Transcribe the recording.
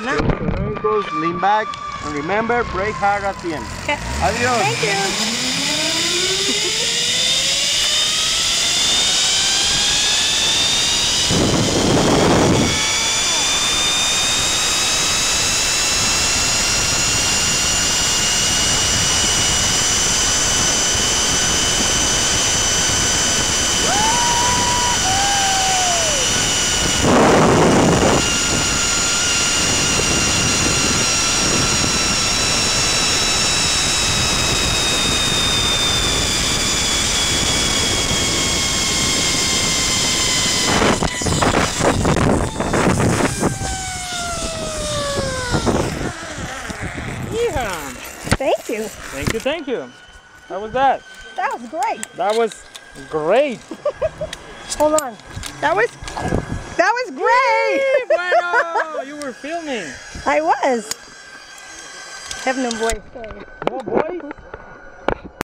Close your ankles, lean back, and remember, brake hard at the end. Okay. Adios. Thank you. Yeah. Thank you. Thank you, thank you. How was that? That was great. That was great. Hold on. That was great. Bueno, you were filming. I was. Have no voice. Sorry. No voice?